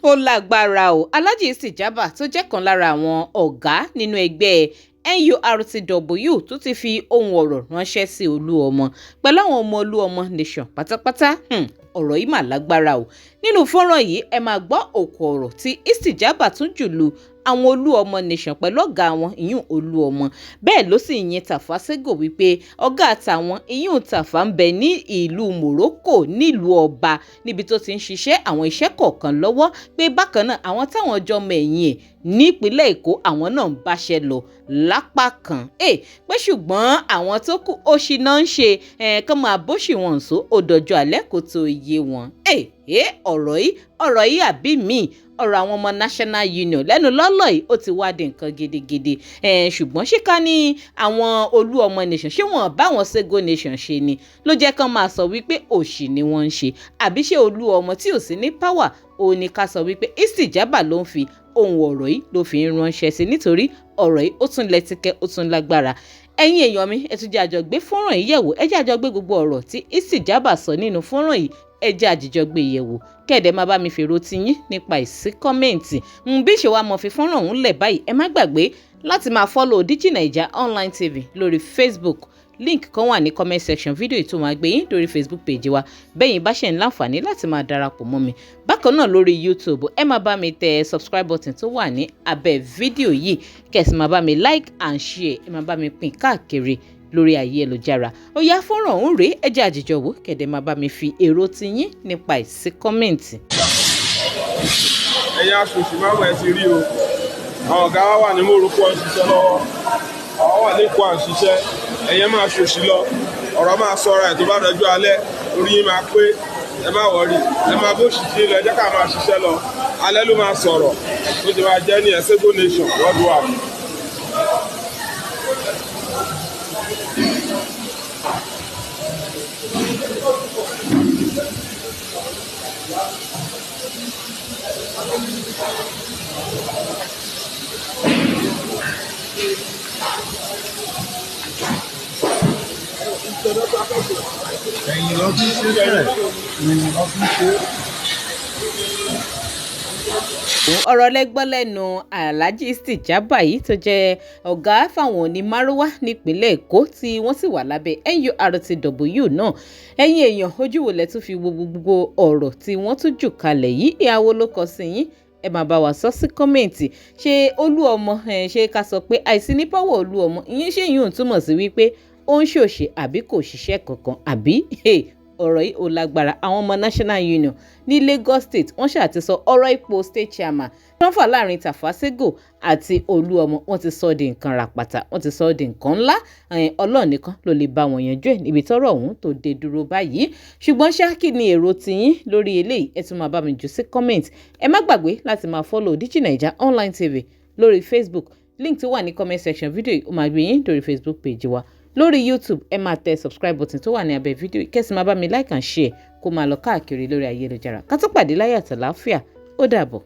Ó lágbára o. Alhaji Istijabah tó jẹ́ kan lára àwọn ọ̀gá nínú ẹgbẹ́ nurtw tó ti fi ohun ọ̀rọ̀ ránṣẹ́ sí Olúọmọ pẹ̀lú àwọn ọmọ Olúọmọ nation pátápátá. Ọ̀rọ̀ yìí mà lágbára o. Nínú fọ́nrán yìí ẹ máa gbọ́ òkò ọ̀rọ̀ tí Istijabah tún jùlù àwọn Olúọmọ nation pẹ̀lú ọ̀gá wọn ìyún Olúọmọ. Bẹ́ẹ̀ ló sì yin Tafa Sego wípé ọ̀gá àtàwọn ìyún Tafa ń bẹ ní ìlú Morocco nílùú ọba níbi tó ti ń ṣiṣẹ́ àwọn iṣẹ́ kọ̀ọ̀kan lọ́wọ́, pé bákan náà àwọn táwọn jọ mẹ̀yìn ẹ̀ nípínlẹ̀ Èkó àwọn náà ń báṣẹ́ lọ lápá kan. Pé ṣùgbọ́n àwọn tó kù òṣì náà ń ṣe kán máa bóṣì wọn sọ òdòjọ́ alẹ́ kò tó yé wọn. Ọ̀rọ̀ yìí àbí mi ọ̀rọ̀ àwọn ọmọ National Union lẹ́nu lọ́lọ́ yìí ó ti wá di nǹkan gidigidi. Ṣùgbọ́n ṣé ká ní àwọn Olúọmọ nation ṣé wọ́n bá wọn Sego nation ṣe ni ló jẹ́ kán máa sọ wípé òṣì ni wọ́n ń ṣe, àbí ṣé Olúọmọ tí ò sí ní power òun ni ká sọ wípé Istijabah ló ń fi ohun ọ̀rọ̀ yìí ló fi ń ránṣẹ́ sí, nítorí ọ̀rọ̀ yìí ó tún lẹ́tíkẹ́ ó tún lágbára. Ẹ̀yin èèyàn mi ẹ tún jẹ́ àjọ gbé fọ́nrán yìí yẹ̀wò, ẹ jẹ́ àjọ gbé gbogbo ọ̀rọ̀ tí Istijabah sọ nínú fọ́nrán yìí, ẹ jẹ́ àjíjọ gbé yẹ̀wò kẹ́ẹ̀dẹ̀ máa bá mi fèrò tiyín nípa ìsí kọ́mẹ́ǹtì. Bí ṣe wá mọ̀ fi fọ́nrán ọ̀hún lẹ̀ báyìí, ẹ má gbàgbé láti máa follow DIGINAIJA online TV lórí Facebook. Link kan wà ní comment section fídíò yìí tó máa gbé yín lórí Facebook page wa bẹ́yìn bá ṣe ń láǹfààní láti máa darapọ̀ mọ́ mi. Bákan náà lórí YouTube ẹ máa bá mi tẹ subscribe button tó wà ní abẹ́ fídíò yìí, kẹ̀sì máa bá mi like and share, ẹ máa bá mi pín káàkiri lórí ayélujára. Ó yá fọ́nrán ọ̀hún rèé, ẹ jẹ́ àjíjọ wò kẹ̀dẹ̀ máa bá mi fi èrò tiyín nípa ìsí kọ́mẹ́ǹtì. Ẹ̀yin aṣòṣì máa wẹ̀ ti rí o, àwọn ọ̀gá wa wà ní Morocco ń ṣiṣẹ́ lọ́wọ́, àwọn wà ní Èkó à ń ṣiṣẹ́, ẹ̀yin máa ṣòṣì lọ, ọ̀rọ̀ máa sọ̀rọ̀ ẹ̀ tó bá dọjọ́ alẹ́, orí yín máa pé, ẹ má wọrí, ẹ máa bó ṣì lọ, ẹ jẹ́ ká máa ṣiṣẹ́ lọ, alẹ́ ló máa sọ̀rọ̀, ó ti máa jẹ́ ní Sego nation worldwide. Ẹ̀yin lọ fi ṣe bẹ́ẹ̀ ni lọ fi ṣe. Ọ̀rọ̀ lẹ́gbọ́n lẹ́nu Alhaji Istijabah yìí tó jẹ́ ọ̀gá fáwọn onímárúwá nípínlẹ̀ Èkó tí wọ́n sì wà lábẹ́ nurtw náà. Ẹ̀yin èèyàn ojú wo lẹ tún fi wo gbogbo ọ̀rọ̀ tí wọ́n tún jù kalẹ̀ yìí, ìyàwó ló kọ sí yín, ẹ máa bá wa sọ sí kọ́mẹ̀ǹtì. Ṣé Olúọmọ ṣé ká sọ pé àìsí ní pọ́wọ́ Olúọmọ ìyẹn ṣé yìí ò túmọ̀ sí wípé ó ń ṣòṣe àbí kò ṣiṣẹ́ kankan, àbí ọ̀rọ̀ yìí ò lágbára. Àwọn ọmọ National Union ní Lagos State wọ́n ṣàtisọ ọ̀rọ̀ ipò state chairman wọ́n fà láàrin Tafa Sego àti Olúọmọ, wọ́n ti sọ di nǹkan ràpàtà, wọ́n ti sọ di nǹkan ńlá. Ọlọ́run nìkan ló lè bá wọn yanjú ẹ̀ níbi tọ́rọ̀ ọ̀hún tó dé dúró báyìí. Ṣùgbọ́n ṣá kí ni èrò tiyín lórí eléyìí, ẹ tún máa bá mi jù sí comment. Ẹ má gbàgbé láti máa follow DIGINAIJA online TV lórí Facebook. Link tó wà ní comment section fídíò yìí ó máa gbé yín lórí Facebook page wa. Lórí YouTube ẹ máa tẹ subscribe button tó wà ní abẹ́ fídíò yìí, kẹ́sì máa bá mi like and share kó máa lọ káàkiri lórí ayélujára. Ká tó pàdé láyọ̀ àti àlàáfíà, ó dàbọ̀.